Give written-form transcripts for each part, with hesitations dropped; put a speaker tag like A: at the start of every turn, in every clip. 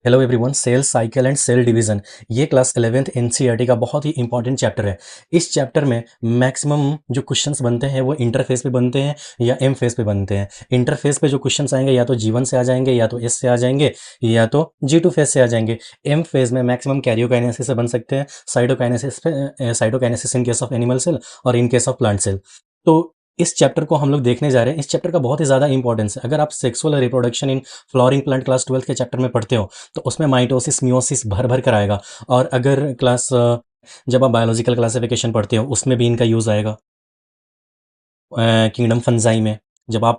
A: Hello everyone. Cell cycle and cell division ये class 11th NCERT का बहुत ही important chapter है। इस चैप्टर में मैक्सिमम जो क्वेश्चंस बनते हैं वो इंटरफेस पे बनते हैं या एम फेस पे बनते हैं। इंटरफेस पे जो क्वेश्चंस आएंगे या तो जी1 से आ जाएंगे, या तो एस से आ जाएंगे, या तो जी2 फेस से आ जाएंगे। एम फेज में मैक्सिमम कैरियोकाइनेसिस से बन सकते हैं, cytokinesis in case of animal cell और in case of plant cell. तो इस चैप्टर को हम लोग देखने जा रहे हैं। इस चैप्टर का बहुत ही ज़्यादा इंपॉर्टेंस है। अगर आप sexual reproduction in flowering plant class 12 के चैप्टर में पढ़ते हो तो उसमें माइटोसिस मियोसिस भर भर कर आएगा। और अगर जब आप बायोलॉजिकल क्लासिफिकेशन पढ़ते हो उसमें भी इनका यूज़ आएगा। किंगडम फंजाई में जब आप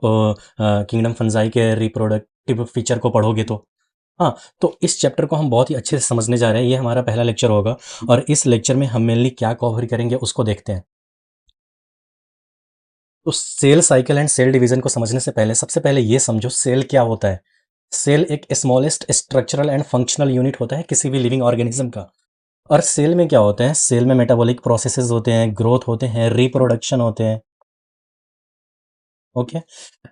A: किंगडम फंजाई के रिप्रोडक्टिव फीचर को पढ़ोगे तो हाँ, तो इस चैप्टर को हम बहुत ही अच्छे से समझने जा रहे हैं। ये हमारा पहला लेक्चर होगा और इस लेक्चर में हम मेनली क्या कवर करेंगे उसको देखते हैं। तो cell cycle and cell division को समझने से पहले सबसे पहले ये समझो सेल क्या होता है। सेल एक smallest structural and functional unit होता है किसी भी लिविंग ऑर्गेनिज्म का। और सेल में क्या होता है? सेल में मेटाबॉलिक प्रोसेसेस होते हैं, ग्रोथ होते हैं, रिप्रोडक्शन होते हैं। ओके।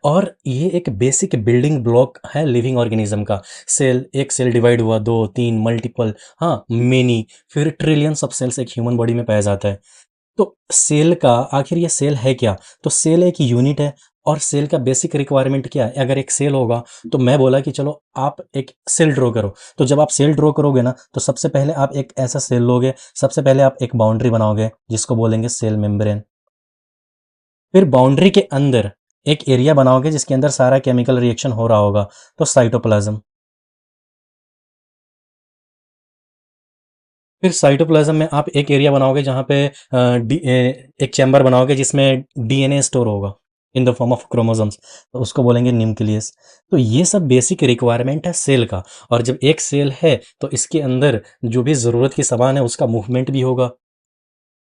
A: और ये एक बेसिक बिल्डिंग ब्लॉक है लिविंग ऑर्गेनिज्म का। सेल, एक सेल डिवाइड हुआ, दो, तीन, मल्टीपल, हाँ मेनी, फिर ट्रिलियंस ऑफ सेल्स एक ह्यूमन बॉडी में पाया जाता है। तो सेल का आखिर ये सेल है क्या? तो सेल एक यूनिट है। और सेल का बेसिक रिक्वायरमेंट क्या है? अगर एक सेल होगा तो मैं बोला कि चलो आप एक सेल ड्रॉ करो। तो जब आप सेल ड्रॉ करोगे ना तो सबसे पहले आप एक ऐसा सेल लोगे, सबसे पहले आप एक बाउंड्री बनाओगे जिसको बोलेंगे सेल मेम्ब्रेन। फिर बाउंड्री के अंदर एक एरिया बनाओगे जिसके अंदर सारा केमिकल रिएक्शन हो रहा होगा, तो साइटोप्लाज्म। फिर साइटोप्लाज्म में आप एक एरिया बनाओगे जहां पे एक चैम्बर बनाओगे जिसमें डीएनए स्टोर होगा in the form of chromosomes, तो उसको बोलेंगे न्यूक्लियस। तो ये सब बेसिक रिक्वायरमेंट है सेल का। और जब एक सेल है तो इसके अंदर जो भी ज़रूरत की सामान है उसका मूवमेंट भी होगा।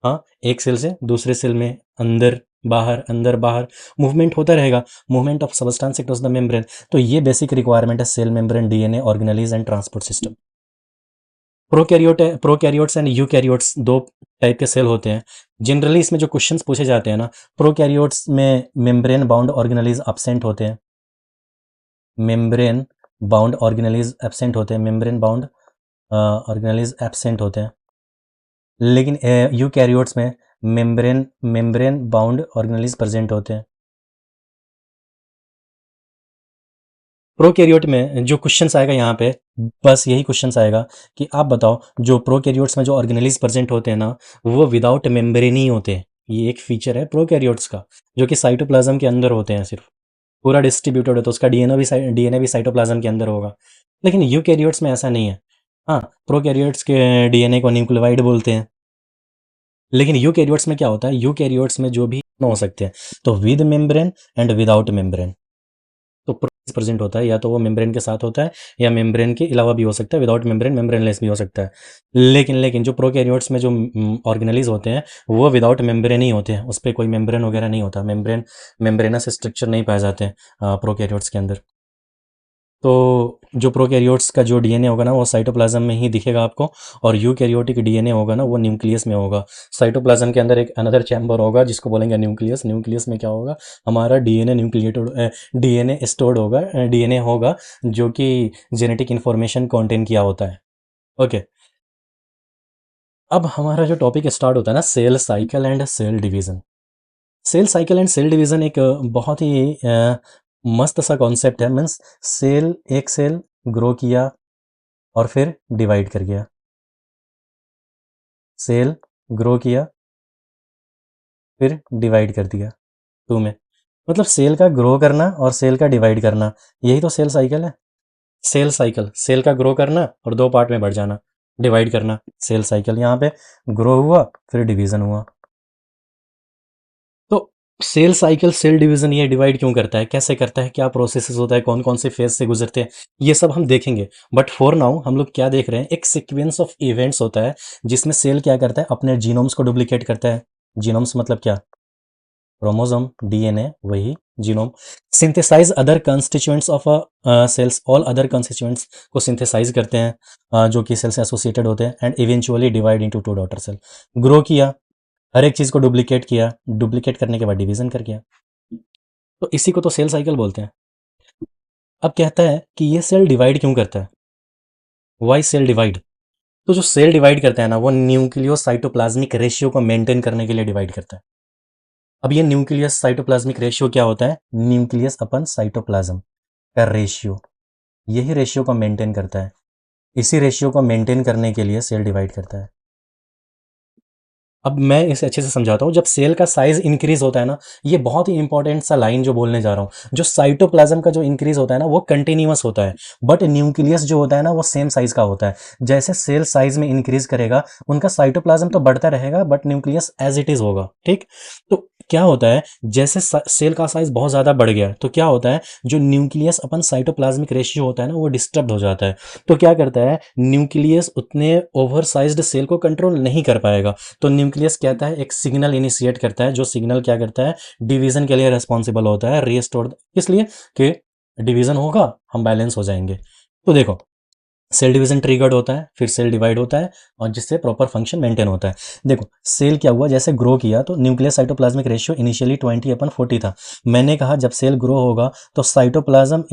A: हाँ, एक सेल से दूसरे सेल में अंदर बाहर मूवमेंट होता रहेगा। Movement of substance across the membrane. तो ये बेसिक रिक्वायरमेंट है cell membrane, DNA, organelles and transport system. Prokaryotes and eukaryotes दो टाइप के सेल होते हैं। जनरली इसमें जो क्वेश्चंस पूछे जाते हैं ना, प्रोकैरियोट्स में मेम्ब्रेन बाउंड ऑर्गेनेलिज एब्सेंट होते हैं। मेम्ब्रेन बाउंड ऑर्गेनेलिज एब्सेंट होते हैं। मेम्ब्रेन बाउंड ऑर्गेनेलिज एब्सेंट होते हैं। लेकिन यूकैरियोट्स में membrane membrane bound organelles present होते हैं। प्रोकैरियोट में जो क्वेश्चंस आएगा यहाँ पे, बस यही क्वेश्चंस आएगा कि आप बताओ जो प्रोकैरियोट्स में जो ऑर्गेनेलिज प्रेजेंट होते हैं ना, वो विदाउट मेम्ब्रेन ही होते हैं। ये एक फीचर है प्रोकैरियोट्स का, जो कि साइटोप्लाज्म के अंदर होते हैं सिर्फ। पूरा डिस्ट्रीब्यूटेड है तो उसका डीएनए भी साइटोप्लाज्म के अंदर होगा। लेकिन यूकैरियोट्स में ऐसा नहीं है। हाँ, प्रोकैरियोट्स के डीएनए को न्यूक्लियोटाइड बोलते हैं। लेकिन यूकैरियोट्स में क्या होता है? यूकैरियोट्स में जो भी हो सकते हैं, तो with membrane and without membrane. तो प्रेजेंट होता है, या तो वो मेम्ब्रेन के साथ होता है या मेम्ब्रेन के अलावा भी हो सकता है, विदाउट मेम्ब्रेन, मेम्ब्रेनलेस भी हो सकता है। लेकिन जो प्रोकैरियोट्स में जो ऑर्गेनेलिज होते हैं वो विदाउट मेम्ब्रेन ही होते हैं। उस पर कोई मेम्ब्रेन वगैरह नहीं होता। मेम्ब्रेनस स्ट्रक्चर नहीं पाए जाते हैं प्रोकैरियोट्स के अंदर। तो जो प्रोकैरियोट्स का जो डीएनए होगा ना वो साइटोप्लाज्म में ही दिखेगा आपको, और यूकैरियोटिक डीएनए होगा ना वो न्यूक्लियस में होगा। साइटोप्लाज्म के अंदर एक अनदर चैम्बर होगा जिसको बोलेंगे न्यूक्लियस। न्यूक्लियस में क्या होगा? हमारा डीएनए न्यूक्लिएटेड डीएनए स्टोर्ड होगा, डीएनए होगा जो कि जेनेटिक इंफॉर्मेशन कंटेन किया होता है। ओके। अब हमारा जो टॉपिक स्टार्ट होता है ना, cell cycle and cell division. Cell cycle and cell division एक बहुत ही मस्त सा कॉन्सेप्ट है। मीन्स एक सेल ग्रो किया और फिर डिवाइड कर गया। सेल ग्रो किया फिर डिवाइड कर दिया टू में। मतलब सेल का ग्रो करना और सेल का डिवाइड करना, यही तो सेल साइकिल है। सेल साइकिल, सेल का ग्रो करना और दो पार्ट में बढ़ जाना, डिवाइड करना, सेल साइकिल। यहाँ पे ग्रो हुआ फिर डिवीजन हुआ। तो सेल साइकिल, सेल डिवीजन ये डिवाइड क्यों करता है, कैसे करता है, क्या प्रोसेसेस होता है, कौन कौन से फेज से गुजरते हैं, ये सब हम देखेंगे। बट फॉर नाउ हम लोग क्या देख रहे हैं? एक सीक्वेंस ऑफ इवेंट्स होता है जिसमें सेल क्या करता है? अपने जीनोम्स को डुप्लीकेट करता है। जीनोम्स मतलब क्या? क्रोमोसोम, डीएनए, वही genome. Synthesize other constituents of cells, all other constituents को सिंथेसाइज करते हैं जो कि सेल से एसोसिएटेड होते हैं, and eventually divide into two daughter cell. Grow किया, हर एक चीज को डुप्लीकेट किया, डुप्लीकेट करने के बाद डिवीजन कर गया। तो इसी को तो सेल साइकिल बोलते हैं। अब कहता है कि ये सेल डिवाइड क्यों करता है? Why cell divide? तो जो सेल डिवाइड करता है ना, वो न्यूक्लियस साइटोप्लाज्मिक रेशियो को मेंटेन करने के लिए डिवाइड करता है। अब ये न्यूक्लियस साइटोप्लाज्मिक रेशियो क्या होता है? न्यूक्लियस अपन साइटोप्लाज्म का रेशियो, यही रेशियो को मेंटेन करता है। इसी रेशियो को मेंटेन करने के लिए सेल डिवाइड करता है। अब मैं इसे अच्छे से समझाता हूँ। जब सेल का साइज इंक्रीज होता है ना, ये बहुत ही इंपॉर्टेंट सा लाइन जो बोलने जा रहा हूँ, जो साइटोप्लाज्म का जो इंक्रीज होता है ना, वो कंटिन्यूअस होता है, बट न्यूक्लियस जो होता है ना, वो सेम साइज का होता है। जैसे सेल साइज में इंक्रीज करेगा, उनका साइटोप्लाज्म तो बढ़ता रहेगा, but nucleus as it is होगा। ठीक, तो क्या होता है, जैसे सेल का साइज बहुत ज्यादा बढ़ गया तो क्या होता है, जो न्यूक्लियस अपन साइटोप्लाज्मिक रेशियो होता है ना, वो डिस्टर्ब हो जाता है। तो क्या करता है, न्यूक्लियस उतने ओवर साइज्ड सेल को कंट्रोल नहीं कर पाएगा। तो न्यूक्लियस कहता है, एक सिग्नल इनिशिएट करता है, जो सिग्नल क्या करता है, डिवीजन के लिए रेस्पॉन्सिबल होता है, रीस्टोर, इसलिए कि डिवीजन होगा, हम बैलेंस हो जाएंगे। तो देखो, सेल डिवीजन ट्रिगर्ड होता है, फिर सेल डिवाइड होता है, और जिससे प्रॉपर फंक्शन मेंटेन होता है। देखो, सेल क्या हुआ, जैसे ग्रो किया तो न्यूक्लियस साइटोप्लाज्मिक रेशियो इनिशियली 20/40 था। मैंने कहा जब सेल ग्रो होगा तो साइटोप्लाज्म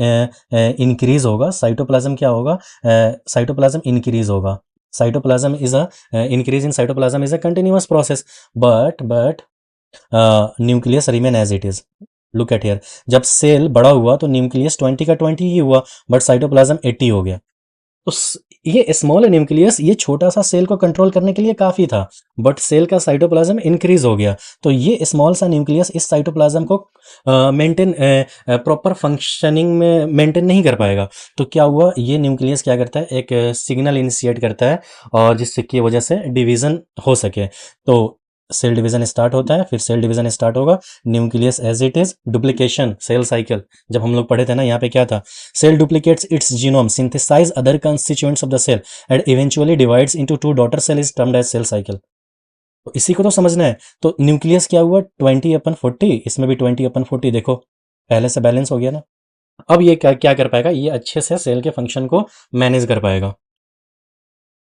A: इंक्रीज होगा। साइटोप्लाज्म क्या होगा, साइटोप्लाज्म इंक्रीज होगा। Cytoplasm is a increase in cytoplasm is a continuous process, but nucleus remain as it is. Look at here, जब सेल बड़ा हुआ तो न्यूक्लियस 20 का 20 ही हुआ, बट साइटोप्लाज्म 80 हो गया। तो ये स्मॉल न्यूक्लियस, ये छोटा सा सेल को कंट्रोल करने के लिए काफी था, बट सेल का साइटोप्लाज्म इंक्रीज हो गया, तो ये स्मॉल सा न्यूक्लियस इस साइटोप्लाज्म को मेंटेन, प्रॉपर फंक्शनिंग में मेंटेन नहीं कर पाएगा। तो क्या हुआ, ये न्यूक्लियस क्या करता है, एक सिग्नल इनिशिएट करता है, और जिससे की वजह से डिवीजन हो सके। तो सेल डिवीजन स्टार्ट होता है, फिर सेल डिवीजन स्टार्ट होगा, nucleus as it is, duplication, cell cycle, जब हम लोग पढ़े थे ना, यहाँ पे क्या था, cell duplicates its genome, synthesize other constituents of the cell, and eventually divides into two daughter cell is termed as cell cycle। तो इसी को तो समझना है। तो न्यूक्लियस क्या हुआ, 20/40, इसमें भी 20/40, देखो पहले से बैलेंस हो गया ना। अब ये क्या क्या कर पाएगा, ये अच्छे से सेल के फंक्शन को मैनेज कर पाएगा।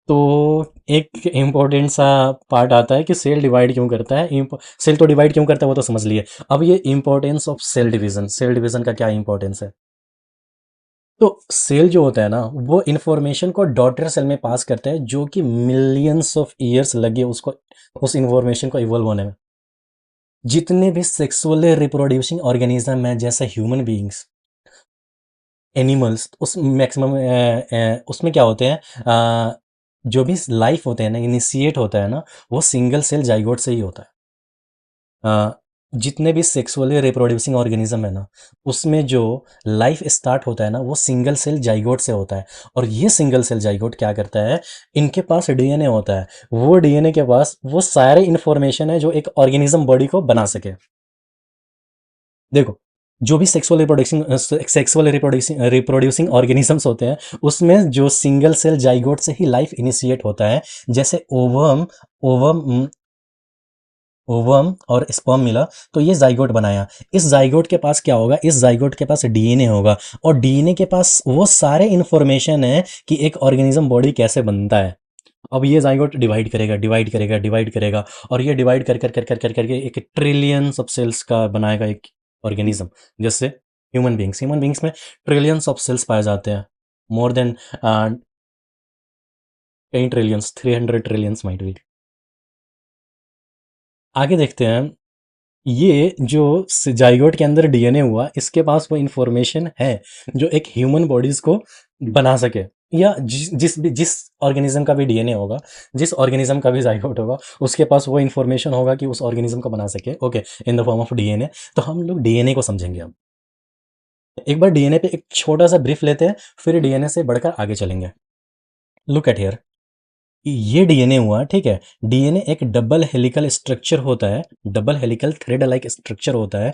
A: तो एक इम्पोर्टेंट सा पार्ट आता है कि सेल डिवाइड क्यों करता है। सेल तो डिवाइड क्यों करता है वो तो समझ लिए। अब ये importance of cell division, cell division का क्या इंपॉर्टेंस है। तो सेल जो होता है ना, वो इंफॉर्मेशन को डॉटर सेल में पास करता है, जो कि मिलियंस ऑफ ईयर्स लगे उसको, उस इंफॉर्मेशन को इवॉल्व होने में। जितने भी सेक्सुअली रिप्रोड्यूसिंग ऑर्गेनिज्म है, जैसे ह्यूमन बीइंग्स, एनिमल्स, उस मैक्सिमम उसमें क्या होते हैं, जो भी लाइफ होते हैं ना, इनिशिएट होता है ना, वो सिंगल सेल जाइगोट से ही होता है। जितने भी सेक्सुअली रिप्रोड्यूसिंग ऑर्गेनिज्म है ना, उसमें जो लाइफ स्टार्ट होता है ना, वो सिंगल सेल जाइगोट से होता है। और ये सिंगल सेल जाइगोट क्या करता है, इनके पास डीएनए होता है, वो डीएनए के पास वो सारे इंफॉर्मेशन है जो एक ऑर्गेनिज्म बॉडी को बना सके। देखो, जो भी सेक्सुअल रिप्रोड्यूसिंग ऑर्गेनिजम्स होते हैं, उसमें जो सिंगल सेल जाइगोट से ही लाइफ इनिशिएट होता है। जैसे ओवम ओवम ओवम और स्पर्म मिला तो ये जाइगोट बनाया। इस जाइगोट के पास क्या होगा, इस जाइगोट के पास डीएनए होगा, और डीएनए के पास वो सारे इंफॉर्मेशन है कि एक ऑर्गेनिज्म बॉडी कैसे बनता है। अब ये जाइगोट डिवाइड करेगा, डिवाइड करेगा, डिवाइड करेगा, और ये डिवाइड कर कर कर कर कर करके एक ट्रिलियंस ऑफ सेल्स का बनाएगा एक ऑर्गेनिज्म। जैसे ह्यूमन बींग्स में ट्रिलियंस ऑफ सेल्स पाए जाते हैं, मोर देन कई ट्रिलियंस, 300 ट्रिलियंस माइट बी। आगे देखते हैं, ये जो जाइगोट के अंदर डीएनए हुआ, इसके पास वो इंफॉर्मेशन है जो एक ह्यूमन बॉडीज को बना सके, या जिस ऑर्गेनिज्म का भी डीएनए होगा, जिस ऑर्गेनिज्म का भी जाइगोट होगा, उसके पास वो इंफॉर्मेशन होगा कि उस ऑर्गेनिज्म को बना सके, okay, in the form of DNA. तो हम लोग डीएनए को समझेंगे। अब एक बार डीएनए पे एक छोटा सा ब्रीफ लेते हैं, फिर डीएनए से बढ़कर आगे चलेंगे। लुक एट हियर, ये डीएनए हुआ, ठीक है। डीएनए एक डबल हेलिकल स्ट्रक्चर होता है, double helical thread like structure होता है।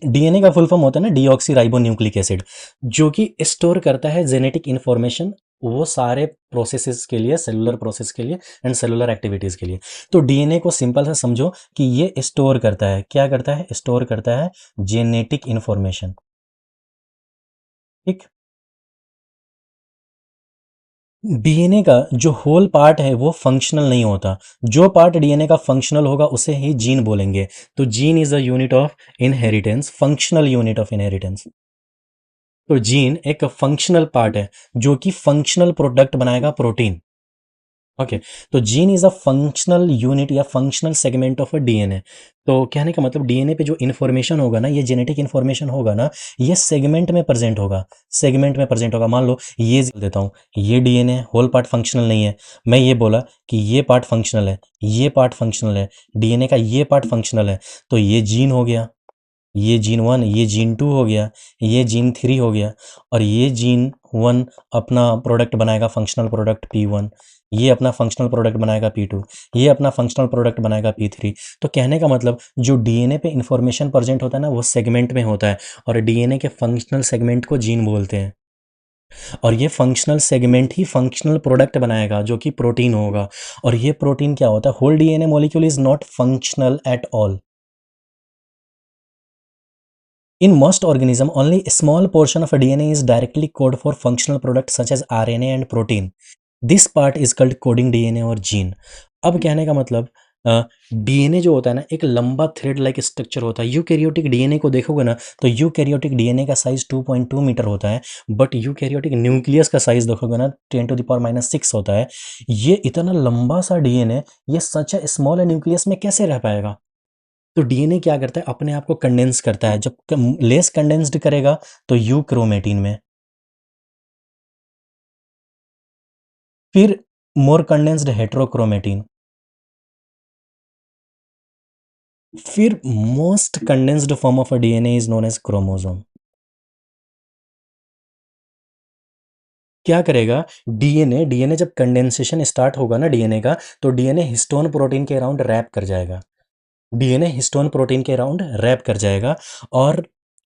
A: डीएनए का फुल फॉर्म होता है ना, डीऑक्सी राइबो न्यूक्लिक एसिड, जो कि स्टोर करता है जेनेटिक इंफॉर्मेशन, वो सारे प्रोसेसेस के लिए, सेलुलर प्रोसेस के लिए एंड सेलुलर एक्टिविटीज के लिए। तो डीएनए को सिंपल से समझो कि ये स्टोर करता है, क्या करता है, स्टोर करता है जेनेटिक इंफॉर्मेशन। ठीक, डीएनए का जो होल पार्ट है वो फंक्शनल नहीं होता। जो पार्ट डीएनए का फंक्शनल होगा उसे ही जीन बोलेंगे। तो gene is a unit of inheritance, functional unit of inheritance. तो जीन एक फंक्शनल पार्ट है जो कि फंक्शनल प्रोडक्ट बनाएगा प्रोटीन। ओके, तो gene is a functional unit या functional segment of a DNA. तो कहने का मतलब डीएनए पे जो इन्फॉर्मेशन होगा ना, ये जेनेटिक इन्फॉर्मेशन होगा ना, ये सेगमेंट में प्रेजेंट होगा, सेगमेंट में प्रेजेंट होगा। मान लो ये देता हूँ, ये डीएनए होल पार्ट फंक्शनल नहीं है, मैं ये बोला कि ये पार्ट फंक्शनल है, ये पार्ट फंक्शनल है, डीएनए का ये पार्ट फंक्शनल है, तो ये जीन हो गया, ये जीन 1, ये जीन 2 हो गया, ये जीन 3 हो गया, और ये जीन 1 अपना प्रोडक्ट बनाएगा फंक्शनल प्रोडक्ट P1, ये अपना फंक्शनल प्रोडक्ट बनाएगा P2, ये अपना फंक्शनल प्रोडक्ट बनाएगा P3। तो कहने का मतलब जो डीएनए पे इंफॉर्मेशन प्रेजेंट होता है ना, वो सेगमेंट में होता है, और डीएनए के फंक्शनल सेगमेंट को जीन बोलते हैं, और ये फंक्शनल सेगमेंट ही फंक्शनल प्रोडक्ट बनाएगा जो कि प्रोटीन होगा। और ये प्रोटीन क्या होता है? Whole DNA molecule is not functional at all. In most organism, only a small portion of a DNA is directly coded for functional products such as RNA and protein. This part is called coding DNA और gene. अब कहने का मतलब DNA जो होता है ना, एक लंबा थ्रेड लाइक स्ट्रक्चर होता है। यूकैरियोटिक डीएनए को देखोगे ना, तो यूकैरियोटिक डीएनए का साइज 2.2 मीटर होता है, बट यूकैरियोटिक न्यूक्लियस का साइज देखोगे ना 10⁻⁻⁶ होता है। ये इतना लंबा सा डीएनए, ये सच ए स्मॉल न्यूक्लियस में कैसे रह पाएगा? तो डीएनए क्या करता है? अपने आप को कंडेंस करता है। जब लेस कंडेंस्ड करेगा तो यू क्रोमेटिन में, फिर मोर कंडेंस्ड हेट्रोक्रोमेटिन, फिर most condensed form of a DNA is known as chromosome. क्या करेगा डीएनए? डीएनए जब कंडेंसेशन स्टार्ट होगा ना डीएनए का, तो डीएनए हिस्टोन प्रोटीन के अराउंड रैप कर जाएगा, डीएनए हिस्टोन प्रोटीन के अराउंड रैप कर जाएगा, और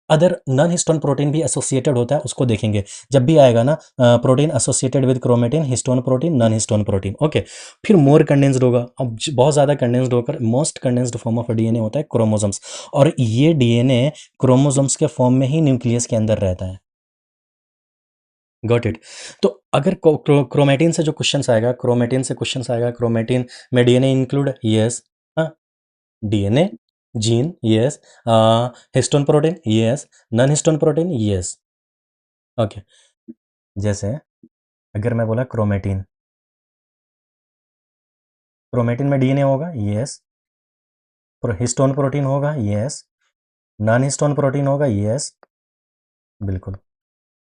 A: अदर नॉन हिस्टोन प्रोटीन भी एसोसिएटेड होता है, उसको देखेंगे जब भी आएगा ना, protein associated with chromatin, histone protein, non histone protein. Okay, फिर मोर कंडेंस्ड होगा। अब बहुत ज़्यादा कंडेंस्ड होकर most condensed form of DNA होता है क्रोमोसोम्स, और ये डीएनए क्रोमोसोम्स के फॉर्म में ही न्यूक्लियस के अंदर रहता है। Got it? तो अगर क्रोमेटिन से जो क्वेश्चन आएगा, क्रोमेटिन से क्वेश्चन आएगा, क्रोमेटिन में DNA include? Yes. DNA, gene, yes. Histone protein, yes. Non histone protein, yes. Okay, जैसे अगर मैं बोला क्रोमेटिन, क्रोमेटिन में डीएनए होगा, यस। हिस्टोन प्रोटीन होगा, यस। नॉन हिस्टोन प्रोटीन होगा, यस। बिल्कुल।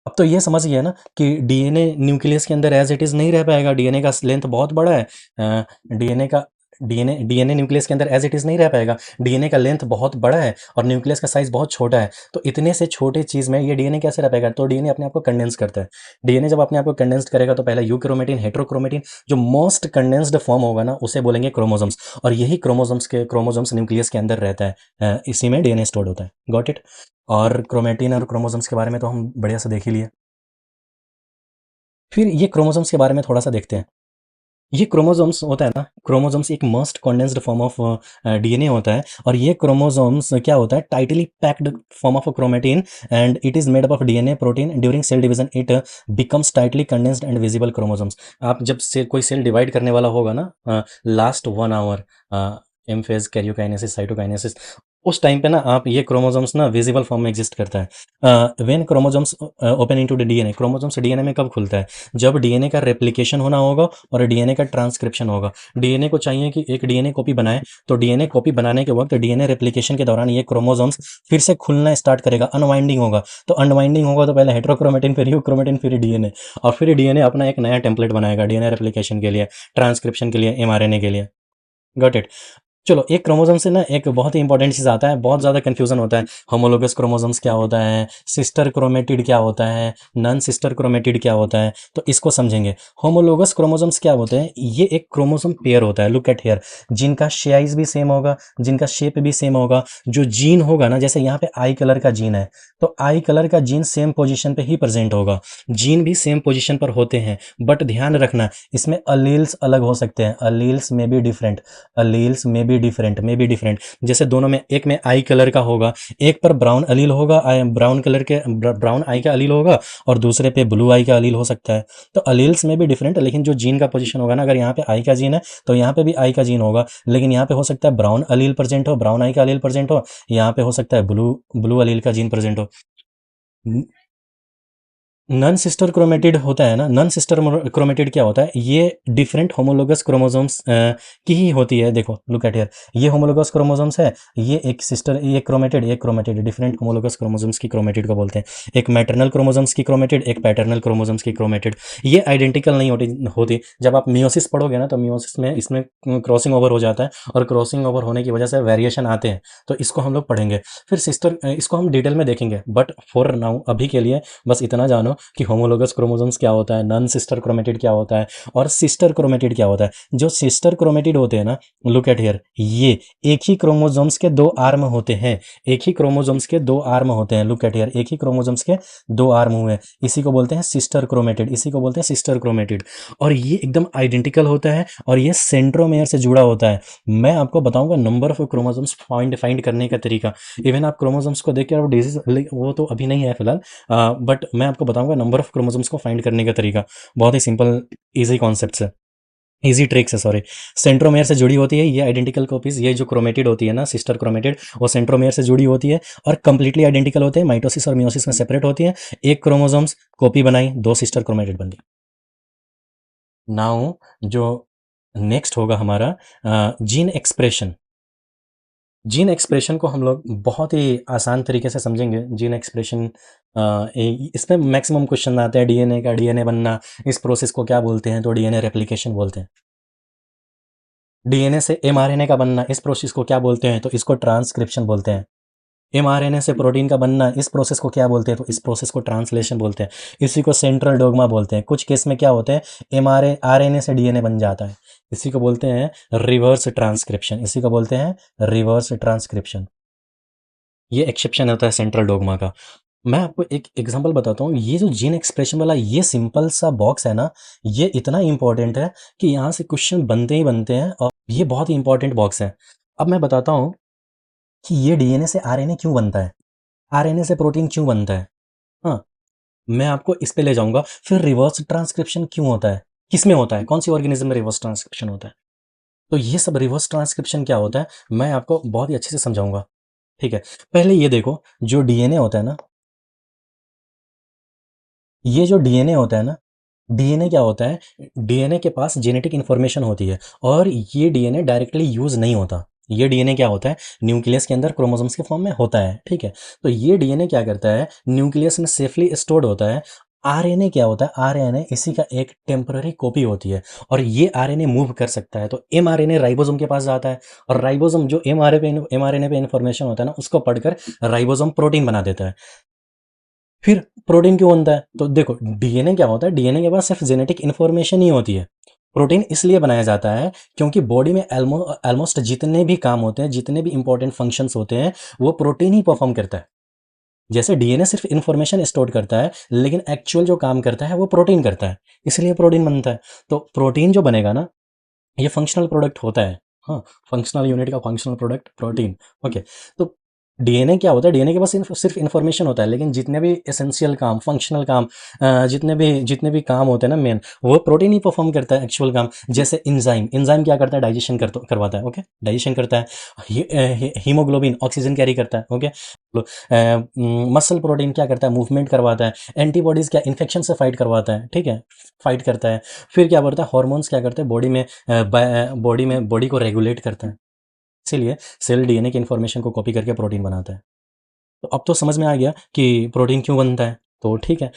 A: अब तो ये समझ गया ना कि डीएनए न्यूक्लियस के अंदर एज इट इज़ नहीं रह पाएगा, डीएनए का लेंथ बहुत बड़ा है, डीएनए का डीएनए न्यूक्लियस के अंदर एज इट इज़ नहीं रह पाएगा, डीएनए का लेंथ बहुत बड़ा है और न्यूक्लियस का साइज बहुत छोटा है। तो इतने से छोटे चीज़ में ये डीएनए कैसे रह पाएगा? तो डीएनए अपने आप को कंडेंस करता है। डीएनए जब अपने आप को कंडेंस्ड करेगा तो पहले यूक्रोमेटिन, हेट्रोक्रोमेटिन, जो मोस्ट कंडेंस्ड फॉर्म होगा ना उसे बोलेंगे क्रोमोसोम्स, और यही क्रोमोसोम्स न्यूक्लियस के अंदर रहता है, इसी में डीएनए स्टोर्ड होता है। Got it? और क्रोमेटिन और क्रोमोसोम्स के बारे में तो हम बढ़िया से देख ही लिए। फिर ये क्रोमोसोम्स के बारे में थोड़ा सा देखते हैं। ये क्रोमोसोम्स होता है ना, क्रोमोसोम्स एक most condensed form of DNA होता है, और ये क्रोमोसोम्स क्या होता है? Tightly packed form of chromatin, and it is made up of DNA protein. During cell division it becomes tightly condensed and visible chromosomes. आप जब से कोई सेल डिवाइड करने वाला होगा ना, last 1 hour, M phase, karyokinesis, cytokinesis, उस time पे ना आप ये क्रोमोसोम्स ना विजिबल फॉर्म में एग्जिस्ट करता है। When chromosomes open into the DNA, chromosomes DNA में कब खुलता है? जब डीएनए का रेप्लिकेशन होना होगा और डीएनए का ट्रांसक्रिप्शन होगा। डीएनए को चाहिए कि एक डीएनए कॉपी बनाए, तो डीएनए कॉपी बनाने के वक्त डीएनए रेप्लिकेशन के दौरान ये क्रोमोसोम्स फिर से खुलना स्टार्ट करेगा, अनवाइंडिंग होगा। तो अनवाइंडिंग होगा तो पहले हेट्रोक्रोमेटिन, फिर यूक्रोमेटिन, फिर डीएनए, और फिर डीएनए अपना एक नया टेम्पलेट बनाएगा डीएनए रेप्लिकेशन के लिए, ट्रांसक्रिप्शन के लिए, एमआरएनए के लिए। Got it? चलो, एक क्रोमोसोम से ना एक बहुत ही इंपॉर्टेंट चीज़ आता है, बहुत ज़्यादा कन्फ्यूजन होता है। होमोलोगस क्रोमोसोम्स क्या होता है, सिस्टर क्रोमेटिड क्या होता है, नॉन सिस्टर क्रोमेटिड क्या होता है, तो इसको समझेंगे। होमोलोगस क्रोमोसोम्स क्या होते हैं? ये एक क्रोमोसोम पेयर होता है, लुक एट हियर, जिनका साइज भी सेम होगा, जिनका शेप भी सेम होगा। जो जीन होगा ना, जैसे यहाँ पे आई कलर का जीन है, तो आई कलर का जीन सेम पोजिशन पे ही प्रेजेंट होगा। जीन भी सेम पोजिशन पर होते हैं, बट ध्यान रखना इसमें अलील्स अलग हो सकते हैं, अलील्स में भी डिफरेंट, अलील्स में बी डिफरेंट। जैसे दोनों में, एक में आई कलर का होगा, एक पर ब्राउन अलील होगा, ब्राउन कलर के ब्राउन आई का अलील होगा, और दूसरे पे ब्लू आई का अलील हो सकता है। तो अलील्स में भी डिफरेंट, लेकिन जो जीन का पोजीशन होगा ना, अगर यहाँ पे आई का जीन है तो यहाँ पे भी आई का जीन होगा, लेकिन यहाँ पे हो सकता है ब्राउन अलील प्रेजेंट हो, ब्राउन आई का अलील प्रेजेंट हो, यहाँ पे हो सकता है ब्लू ब्लू अलील का जीन प्रेजेंट हो। नॉन सिस्टर क्रोमेटिड होता है ना, नॉन सिस्टर क्रोमेटिड क्या होता है, ये डिफरेंट होमोलोगस क्रोमोसोम्स की ही होती है। देखो लुक एट हियर, ये होमोलोगस क्रोमोसोम्स है, ये एक सिस्टर, ये क्रोमेटिड डिफरेंट होमोलोगस क्रोमोसोम्स की क्रोमेटिड को बोलते हैं। एक मैटरनल क्रोमोसोम्स की क्रोमेटिड, एक पैटर्नल क्रोमोसोम्स की क्रोमेटिड। ये आइडेंटिकल नहीं होती। जब आप मियोसिस पढ़ोगे ना, तो मियोसिस में इसमें क्रॉसिंग ओवर हो जाता है, और क्रॉसिंग ओवर होने की वजह से वेरिएशन आते हैं, तो इसको हम लोग पढ़ेंगे। फिर सिस्टर, इसको हम डिटेल में देखेंगे, बट फॉर नाउ, अभी के लिए बस इतना जानो कि होमोलोगस क्रोमोसोम्स क्या होता है, नॉन सिस्टर क्रोमेटिड क्या होता है, और सिस्टर क्रोमेटिड क्या होता है। जो सिस्टर क्रोमेटिड होते हैं ना, लुक एट हियर, ये एक ही क्रोमोसोम्स के दो आर्म होते हैं, एक ही क्रोमोसोम्स के दो आर्म होते हैं। लुक एट हियर, एक ही क्रोमोसोम्स के दो आर्म हुए, इसी को बोलते हैं सिस्टर क्रोमेटिड, इसी को बोलते हैं सिस्टर क्रोमेटिड। और ये एकदम आइडेंटिकल होता है, और ये सेंट्रोमेयर से जुड़ा होता है। मैं आपको बताऊंगा नंबर ऑफ क्रोमोसोम्स फाइंड करने का तरीका। इवन आप क्रोमोसोम्स को देख के और डिजीज, वो तो अभी नहीं है फिलहाल, बट मैं आपको बताऊंगा नंबर ऑफ क्रोमोसोम्स को फाइंड करने का तरीका। बहुत ही सिंपल, इजी कॉन्सेप्ट है, इजी ट्रिक्स है, सॉरी। सेंट्रोमेयर से जुड़ी होती है ये आइडेंटिकल कॉपीज, ये जो क्रोमेटिड होती है ना, सिस्टर क्रोमेटिड, वो सेंट्रोमेयर से जुड़ी होती है और कंप्लीटली आइडेंटिकल होते हैं। माइटोसिस और मियोसिस में सेपरेट होती है। एक क्रोमोसोम्स कॉपी बनाई, दो सिस्टर क्रोमेटिड बन गई। नाउ जो नेक्स्ट होगा हमारा जीन एक्सप्रेशन। जीन एक्सप्रेशन को हम लोग बहुत ही आसान तरीके से समझेंगे। जीन एक्सप्रेशन, इसमें मैक्सिमम क्वेश्चन आते हैं। डीएनए का, डीएनए बनना, इस प्रोसेस को क्या बोलते हैं, तो डीएनए रेप्लिकेशन बोलते हैं। डीएनए से एमआरएनए का बनना, इस प्रोसेस को क्या बोलते हैं, तो इसको ट्रांसक्रिप्शन बोलते हैं। एमआरएनए से प्रोटीन का बनना, इस प्रोसेस को क्या बोलते हैं, तो इस प्रोसेस को ट्रांसलेशन बोलते हैं। इसी को सेंट्रल डोग्मा बोलते हैं। कुछ केस में क्या होते हैं, आरएनए से डीएनए बन जाता है, इसी को बोलते हैं रिवर्स ट्रांसक्रिप्शन, इसी को बोलते हैं रिवर्स ट्रांसक्रिप्शन। ये एक्सेप्शन होता है सेंट्रल डोग्मा का। मैं आपको एक एग्जांपल बताता हूँ। ये जो जीन एक्सप्रेशन वाला ये सिंपल सा बॉक्स है ना, ये इतना इंपॉर्टेंट है कि यहाँ से क्वेश्चन बनते ही बनते हैं, और ये बहुत ही इंपॉर्टेंट बॉक्स है। अब मैं बताता हूँ कि ये डीएनए से आरएनए क्यों बनता है, आरएनए से प्रोटीन क्यों बनता है। हाँ, मैं आपको इस पे ले जाऊंगा। फिर रिवर्स ट्रांसक्रिप्शन क्यों होता है, किसमें होता है, कौन सी ऑर्गेनिज्म में रिवर्स ट्रांसक्रिप्शन होता है। तो ये सब रिवर्स ट्रांसक्रिप्शन क्या होता है, मैं आपको बहुत ही अच्छे से समझाऊंगा। ठीक है, पहले ये देखो, जो डीएनए होता है ना, ये जो डीएनए होता है ना, डीएनए क्या होता है, डीएनए के पास जेनेटिक इन्फॉर्मेशन होती है, और ये डीएनए डायरेक्टली यूज नहीं होता। ये डीएनए क्या होता है, न्यूक्लियस के अंदर क्रोमोसोम्स के फॉर्म में होता है। ठीक है, तो ये डीएनए क्या करता है, न्यूक्लियस में सेफली स्टोर्ड होता है। आरएनए क्या होता है, आरएनए इसी का एक टेम्पररी कॉपी होती है, और ये आरएनए मूव कर सकता है। तो एमआरएनए राइबोसोम के पास जाता है, और राइबोसोम जो एमआरएनए पे इन्फॉर्मेशन होता है ना, उसको पढ़कर राइबोसोम प्रोटीन बना देता है। फिर प्रोटीन क्यों बनता है, तो देखो डीएनए क्या होता है, डीएनए के पास सिर्फ जेनेटिक इन्फॉर्मेशन ही होती है। प्रोटीन इसलिए बनाया जाता है क्योंकि बॉडी में ऑलमोस्ट जितने भी काम होते हैं, जितने भी इंपॉर्टेंट फंक्शंस होते हैं, वो प्रोटीन ही परफॉर्म करता है। जैसे डीएनए सिर्फ इन्फॉर्मेशन स्टोर करता है, लेकिन एक्चुअल जो काम करता है वो प्रोटीन करता है, इसलिए प्रोटीन बनता है। तो प्रोटीन जो बनेगा ना, ये फंक्शनल प्रोडक्ट होता है। हाँ, फंक्शनल यूनिट का फंक्शनल प्रोडक्ट प्रोटीन। ओके, तो डीएनए क्या होता है, डीएनए के पास सिर्फ इन्फॉर्मेशन होता है, लेकिन जितने भी एसेंशियल काम, फंक्शनल काम, जितने भी काम होते हैं ना मेन, वो प्रोटीन ही परफॉर्म करता है एक्चुअल काम। जैसे इंजाइम, इंजाइम क्या करता है, डाइजेशन करवाता है। ओके, डाइजेशन करता है। हीमोग्लोबिन ऑक्सीजन कैरी करता है। ओके, मसल प्रोटीन क्या करता है, मूवमेंट करवाता है। एंटीबॉडीज क्या, इन्फेक्शन से फाइट करवाता है। ठीक है, फाइट करता है। फिर क्या करता है, हॉर्मोन्स क्या करते हैं, बॉडी को रेगुलेट करता है। इसीलिए सेल डीएनए की इंफॉर्मेशन को कॉपी करके प्रोटीन बनाता है। तो अब तो समझ में आ गया कि प्रोटीन क्यों बनता है। तो ठीक है,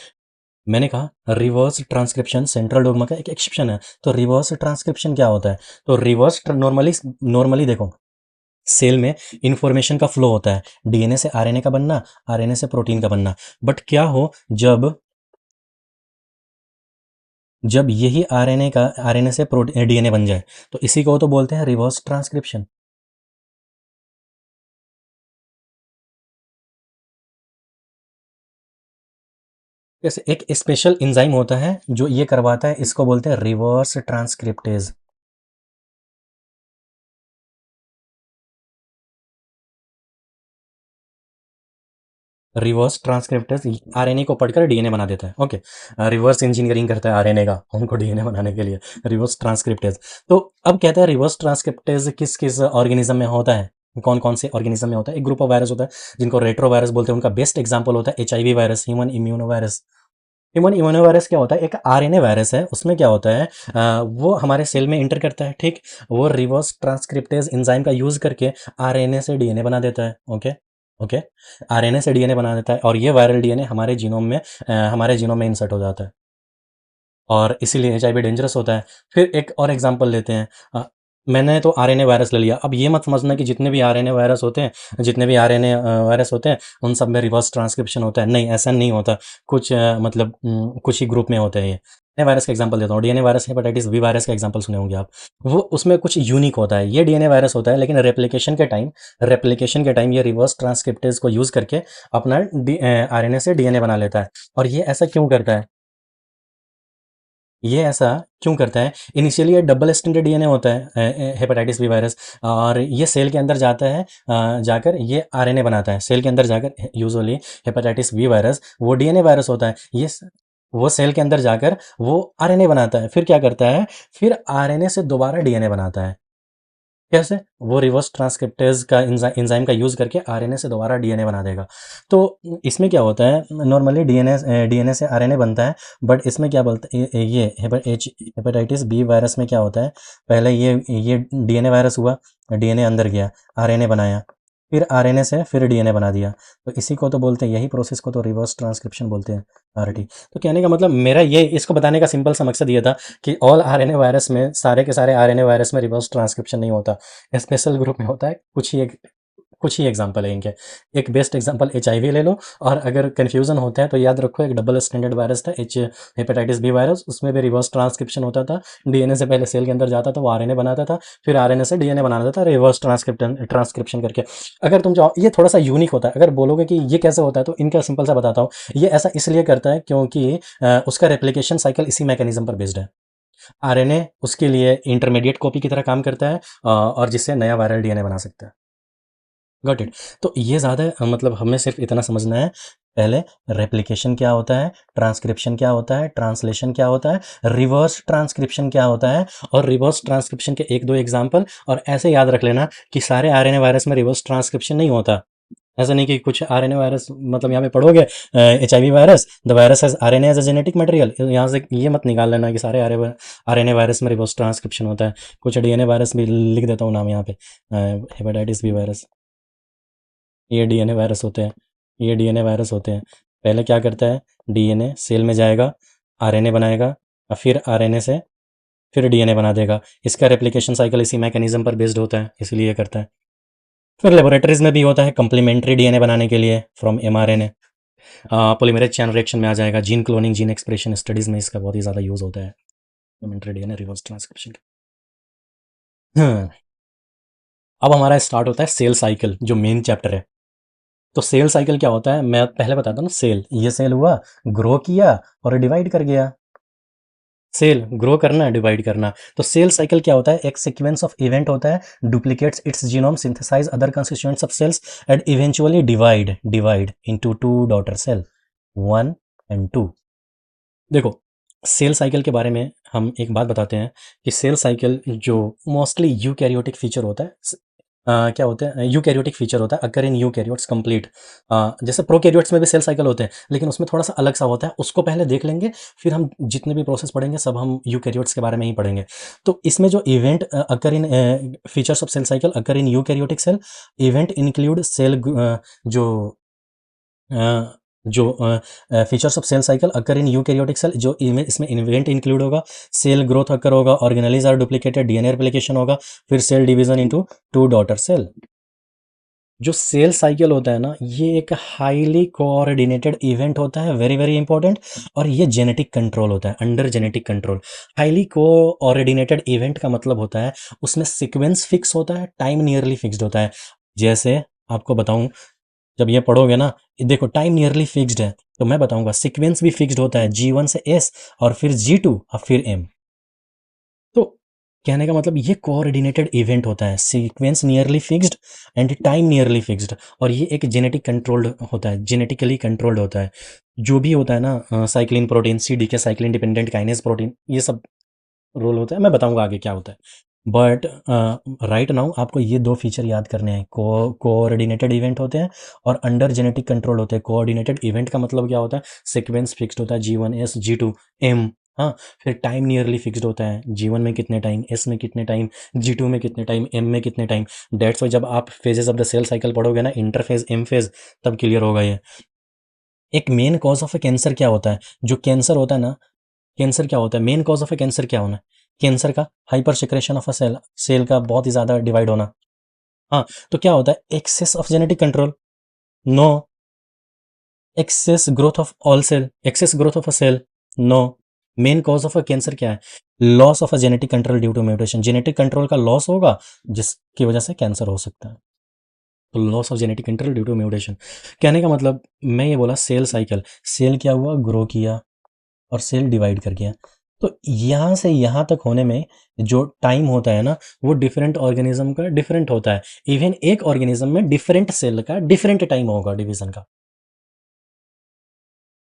A: मैंने कहा रिवर्स ट्रांसक्रिप्शन सेंट्रल डोग्मा का एक एक्सेप्शन है। तो रिवर्स ट्रांसक्रिप्शन क्या होता है, तो रिवर्स नॉर्मली नॉर्मली देखो, सेल में इंफॉर्मेशन का फ्लो होता है, डीएनए से आरएनए का बनना, आरएनए से प्रोटीन का बनना। बट क्या हो, जब जब यही आरएनए का आरएनए से डीएनए बन जाए, तो इसी को तो बोलते हैं रिवर्स ट्रांसक्रिप्शन। जैसे एक स्पेशल एंजाइम होता है जो ये करवाता है, इसको बोलते हैं reverse transcriptase. Reverse transcriptase RNA को पढ़कर डीएनए बना देता है। ओके, रिवर्स इंजीनियरिंग करता है आरएनए का उनको डीएनए बनाने के लिए, रिवर्स ट्रांसक्रिप्टेज। तो अब कहते हैं रिवर्स ट्रांसक्रिप्टेज किस किस ऑर्गेनिज्म में होता है, कौन कौन से ऑर्गेनिज्म में होता है। एक ग्रुप ऑफ वायरस होता है जिनको रेट्रो वायरस बोलते हैं, उनका बेस्ट एग्जाम्पल होता है HIV virus, human immuno virus. Human immuno virus क्या होता है, एक आरएनए वायरस है। उसमें क्या होता है, वो हमारे सेल में इंटर करता है, ठीक। वो रिवर्स ट्रांसक्रिप्टेज एंजाइम का यूज करके आरएनए से डीएनए बना देता है। ओके ओके, आरएनए से डीएनए बना देता है और ये वायरल डीएनए हमारे जीनोम में इंसर्ट हो जाता है और इसीलिए एचआईवी डेंजरस होता है। फिर एक और एग्जांपल लेते हैं। मैंने तो आरएनए वायरस ले लिया। अब ये मत समझना कि जितने भी आरएनए वायरस होते हैं, जितने भी आरएनए वायरस होते हैं उन सब में रिवर्स ट्रांसक्रिप्शन होता है। नहीं, ऐसा नहीं होता। कुछ मतलब कुछ ही ग्रुप में होते हैं ये। डीएनए वायरस का एग्जांपल देता हूँ। DNA virus, hepatitis B virus का एग्जांपल सुने होंगे आप। वो उसमें कुछ यूनिक होता है। ये डीएनए वायरस होता है, लेकिन रेप्लिकेशन के टाइम ये रिवर्स ट्रांसक्रिप्टेज को यूज करके अपना आरएनए से डीएनए बना लेता है। और ये ऐसा क्यों करता है? ये ऐसा क्यों करता है? इनिशियली ये डबल स्टैंडर्ड डीएनए होता है, हेपेटाइटिस बी वायरस। और ये सेल के अंदर जाता है, जाकर ये आरएनए बनाता है। सेल के अंदर जाकर यूजुअली हेपेटाइटिस बी वायरस वो डीएनए वायरस होता है। वो सेल के अंदर जाकर वो आरएनए बनाता है। फिर क्या करता है? फिर आरएनए से दोबारा डीएनए बनाता है। कैसे? वो रिवर्स ट्रांसक्रिप्टेज का एंजाइम का यूज करके आरएनए से दोबारा डीएनए बना देगा। तो इसमें क्या होता है, नॉर्मली डीएनए से आरएनए बनता है। बट इसमें क्या बोलते ये हेपेटाइटिस बी वायरस में क्या होता है, पहले ये डीएनए वायरस हुआ, डीएनए अंदर गया, आरएनए बनाया, फिर आरएनए से फिर डीएनए बना दिया। तो इसी को तो बोलते हैं, यही प्रोसेस को तो रिवर्स ट्रांसक्रिप्शन बोलते हैं, आरटी। तो कहने का मतलब मेरा ये, इसको बताने का सिंपल सा मकसद ये था कि ऑल आरएनए वायरस में, सारे के सारे आरएनए वायरस में रिवर्स ट्रांसक्रिप्शन नहीं होता, स्पेशल ग्रुप में होता है। कुछ ही एग्जांपल है इनके। एक बेस्ट एग्जांपल एचआईवी ले लो। और अगर कंफ्यूजन होता है तो याद रखो, एक डबल स्टैंडर्ड वायरस था हेपेटाइटिस बी वायरस, उसमें भी रिवर्स ट्रांसक्रिप्शन होता था। डीएनए से पहले सेल के अंदर जाता था, वो आरएनए बनाता था, फिर आरएनए से डीएनए बनाता था रिवर्स ट्रांसक्रिप्शन करके। अगर तुम चाहो, ये थोड़ा सा यूनिक होता है। अगर बोलोगे कि ये कैसे होता है, तो इनका सिंपल सा बताता हूँ। ये ऐसा इसलिए करता है क्योंकि उसका रेप्लिकेशन साइकिल इसी मैकेनिज्म पर बेस्ड है। आरएनए उसके लिए इंटरमीडिएट कॉपी की तरह काम करता है, और जिससे नया वायरल डीएनए बना सकता है। Got it. तो ये ज़्यादा मतलब हमें सिर्फ इतना समझना है, पहले रेप्लिकेशन क्या होता है, ट्रांसक्रिप्शन क्या होता है, ट्रांसलेशन क्या होता है, रिवर्स ट्रांसक्रिप्शन क्या होता है, और रिवर्स ट्रांसक्रिप्शन के एक दो एग्जांपल। और ऐसे याद रख लेना कि सारे आरएनए वायरस में रिवर्स ट्रांसक्रिप्शन नहीं होता। ऐसा नहीं कि कुछ आरएनए वायरस, मतलब यहाँ पे पढ़ोगे HIV virus, the virus has RNA as a genetic material, यहाँ से ये मत निकाल लेना कि सारे आरएनए वायरस में रिवर्स ट्रांसक्रिप्शन होता है। कुछ डीएनए वायरस भी लिख देता हूँ नाम यहाँ पे, हेपेटाइटिस बी वायरस, ये डीएनए वायरस होते हैं। ये डीएनए वायरस होते हैं। पहले क्या करता है, डीएनए सेल में जाएगा, आरएनए बनाएगा, और फिर आरएनए से फिर डीएनए बना देगा। इसका रेप्लिकेशन साइकिल इसी मैकेनिज्म पर बेस्ड होता है, इसलिए करता है। फिर लेबोरेटरीज में भी होता है कंप्लीमेंट्री डीएनए बनाने के लिए from mRNA. Polymerase chain reaction में आ जाएगा, gene cloning, gene expression studies में इसका बहुत ही ज़्यादा यूज़ होता है, कंप्लीमेंट्री डीएनए रिवर्स ट्रांसक्रिप्शन। हाँ, अब हमारा स्टार्ट होता है सेल साइकिल, जो मेन चैप्टर है। तो सेल साइकिल क्या होता है, मैं पहले बताता हूँ ना। सेल, ये सेल हुआ, ग्रो किया और डिवाइड कर गया। सेल ग्रो करना, डिवाइड करना। तो सेल साइकिल क्या होता है, एक सीक्वेंस ऑफ इवेंट होता है, duplicates its genome, synthesize other constituents of cells and eventually divide into two daughter cell, 1 and 2। देखो, सेल साइकिल के बारे में हम एक बात बताते हैं कि सेल साइकिल जो मोस्टली यूकैरियोटिक फीचर होता है, क्या होता है, यूकैरियोटिक फीचर होता है, अकर इन यूकैरियोट्स कंप्लीट। जैसे प्रोकैरियोट्स में भी सेल साइकिल होते हैं, लेकिन उसमें थोड़ा सा अलग सा होता है। उसको पहले देख लेंगे, फिर हम जितने भी प्रोसेस पढ़ेंगे सब हम यूकैरियोट्स के बारे में ही पढ़ेंगे। तो इसमें जो event occur in features of cell cycle occur in eukaryotic cell, event include cell जो जो features of cell cycle occur in eukaryotic cell, जो इसमें इवेंट इंक्लूड होगा, सेल ग्रोथ अकर होगा, organelles are duplicated, DNA replication होगा, फिर cell division into two daughter cell. जो cell cycle होता है ना, ये एक हाईली कोऑर्डिनेटेड इवेंट होता है, वेरी वेरी इंपॉर्टेंट। और ये जेनेटिक कंट्रोल होता है, under genetic control. Highly coordinated event का मतलब होता है उसमें सीक्वेंस फिक्स होता है, टाइम नियरली फिक्स्ड होता है। जैसे आपको बताऊं, जब ये पढ़ोगे ना, देखो टाइम नियरली फिक्स्ड है, तो मैं बताऊंगा सीक्वेंस भी फिक्स्ड होता है, G1 से S और फिर G2 और फिर M। तो कहने का मतलब ये कोऑर्डिनेटेड इवेंट होता है, sequence nearly fixed and time nearly fixed. और ये एक जेनेटिक कंट्रोल्ड होता है, जेनेटिकली कंट्रोल्ड होता है। जो भी होता है ना, cyclin protein, CDK cyclin dependent kinase protein, ये सब रोल होता है। मैं बताऊंगा आगे क्या होता है। बट राइट नाउ आपको ये दो फीचर याद करने हैं। कोऑर्डिनेटेड इवेंट होते हैं और अंडर जेनेटिक कंट्रोल होते हैं। कोऑर्डिनेटेड इवेंट का मतलब क्या होता है, सीक्वेंस फिक्स्ड होता है, G1 S G2 M। हाँ, फिर टाइम नियरली फिक्स्ड होता है, G1 में कितने टाइम, S में कितने टाइम, G2 में कितने टाइम, M में कितने टाइम। डेट्स वाई जब आप phases of the cell cycle पढ़ोगे ना, इंटरफेज एम फेज, तब क्लियर होगा ये। एक main cause of a cancer क्या होता है, जो कैंसर होता है ना, कैंसर क्या होता है, main cause of a cancer क्या होना है कैंसर का, hyper secretion of a cell, cell का बहुत ही ज्यादा डिवाइड होना। हाँ, तो क्या होता है, excess of genetic control, no. Excess growth of all cell, excess growth of a cell, no. Main cause of a cancer क्या है, loss of a genetic control due to mutation. Genetic control का loss होगा जिसकी वजह से cancer हो सकता है। तो loss of genetic control due to mutation, कहने का मतलब मैं ये बोला सेल साइकिल, सेल क्या हुआ, ग्रो किया और सेल डिवाइड कर गया। तो यहाँ से यहाँ तक होने में जो टाइम होता है ना, वो डिफरेंट ऑर्गेनिज्म का डिफरेंट होता है। इवन एक ऑर्गेनिज्म में डिफरेंट सेल का डिफरेंट टाइम होगा डिवीजन का।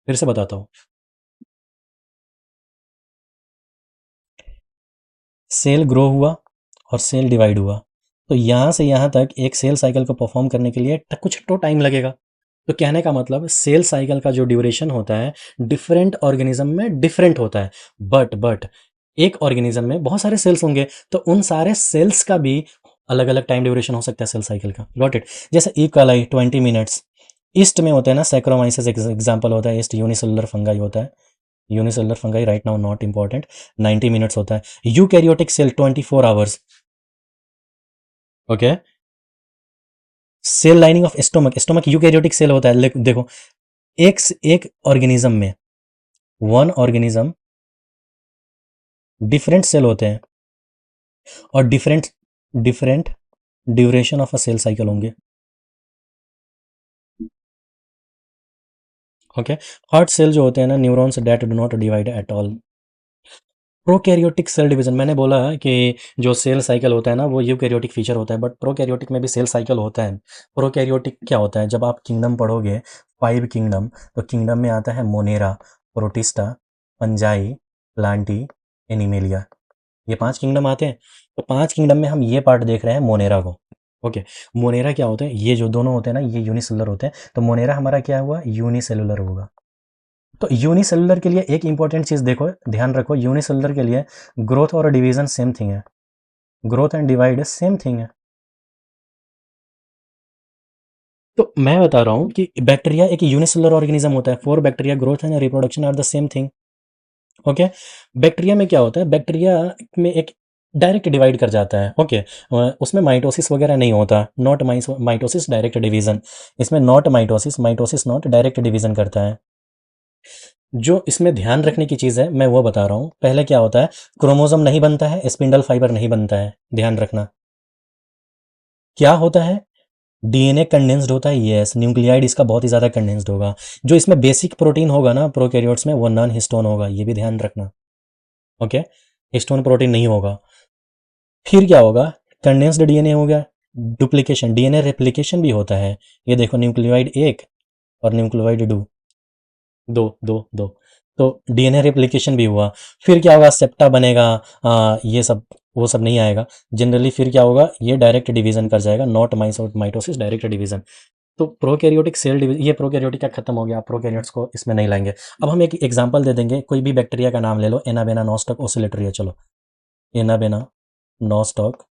A: फिर से बताता हूँ, सेल ग्रो हुआ और सेल डिवाइड हुआ, तो यहाँ से यहाँ तक एक सेल साइकिल को परफॉर्म करने के लिए कुछ तो टाइम लगेगा। तो कहने का मतलब सेल साइकिल का जो ड्यूरेशन होता है डिफरेंट ऑर्गेनिज्म में डिफरेंट होता है। बट एक ऑर्गेनिज्म में बहुत सारे सेल्स होंगे, तो उन सारे सेल्स का भी अलग अलग टाइम ड्यूरेशन हो सकता है सेल साइकिल का। Got it. जैसे ई कॉलाई 20 मिनट्स, ईस्ट में होते हैं ना, सैक्रोमाइसिस एग्जाम्पल होता है, ईस्ट यूनिसेलुलर फंगाई होता है, unicellular fungi right now not important, 90 minutes होता है। Eukaryotic cell 24 hours. Okay. Cell lining of stomach, stomach eukaryotic cell होता है। देखो, एक ऑर्गेनिज्म में, वन ऑर्गेनिज्म, डिफरेंट सेल होते हैं और different different duration of a cell cycle होंगे। ओके। हार्ट सेल जो होते हैं ना, neurons that do not divide at all. Prokaryotic cell division, मैंने बोला कि जो सेल साइकिल होता है ना, वो यूकैरियोटिक फीचर होता है, बट प्रोकैरियोटिक में भी सेल साइकिल होता है। प्रोकैरियोटिक क्या होता है, जब आप किंगडम पढ़ोगे, 5 किंगडम, तो किंगडम में आता है Monera, protista, fungi, Plantae, animalia. ये 5 किंगडम आते हैं। तो 5 किंगडम में हम ये पार्ट देख रहे हैं मोनेरा को। ओके। मोनेरा क्या होते हैं, ये जो दोनों होते हैं ना, ये यूनिसेलुलर होते हैं, तो मोनेरा हमारा क्या हुआ, यूनिसेलुलर होगा। तो यूनिसेलुलर के लिए एक इंपॉर्टेंट चीज देखो, ध्यान रखो, यूनिसेलुलर के लिए ग्रोथ और डिवीजन सेम थिंग है, growth and divide same thing है। तो मैं बता रहा हूं कि बैक्टीरिया एक यूनिसेलुलर ऑर्गेनिज्म होता है, for bacteria growth and reproduction are the same thing. Okay. Bacteria में क्या होता है, बैक्टीरिया में एक डायरेक्ट डिवाइड कर जाता है। ओके। उसमें माइटोसिस वगैरह नहीं होता, नॉट माइटोसिस, डायरेक्ट डिवीजन। इसमें not mitosis, mitosis not, direct division करता है। जो इसमें ध्यान रखने की चीज़ है मैं वो बता रहा हूँ। पहले क्या होता है, क्रोमोसोम नहीं बनता है, स्पिंडल फाइबर नहीं बनता है, ध्यान रखना। क्या होता है, डीएनए कंडेंस्ड होता है, यस, न्यूक्लियाइड इसका बहुत ही ज़्यादा कंडेंस्ड होगा। जो इसमें बेसिक प्रोटीन होगा ना प्रोकैरियोट्स में, वो नॉन हिस्टोन होगा, ये भी ध्यान रखना। ओके। हिस्टोन प्रोटीन नहीं होगा। फिर क्या होगा, कंडेंस्ड डीएनए हो गया, डुप्लीकेशन, डीएनए रेप्लिकेशन भी होता है। ये देखो, न्यूक्लियोइड 1 और न्यूक्लियोइड 2, दो दो दो, तो डीएनए रेप्लिकेशन भी हुआ। फिर क्या होगा, सेप्टा बनेगा, ये सब, वो सब नहीं आएगा जनरली। फिर क्या होगा, ये डायरेक्ट डिवीजन कर जाएगा, नॉट माइटोसिस, डायरेक्ट डिवीजन। तो प्रोकैरियोटिक सेल डिवीजन, ये प्रोकैरियोटिक का खत्म हो गया, प्रोकैरियोट्स को इसमें नहीं लाएंगे। अब हम एक एग्जांपल दे देंगे, कोई भी बैक्टीरिया का नाम ले लो, एनाबेना नॉस्टॉक ओसिलेटरी है, चलो एनाबेना नॉस्टॉक,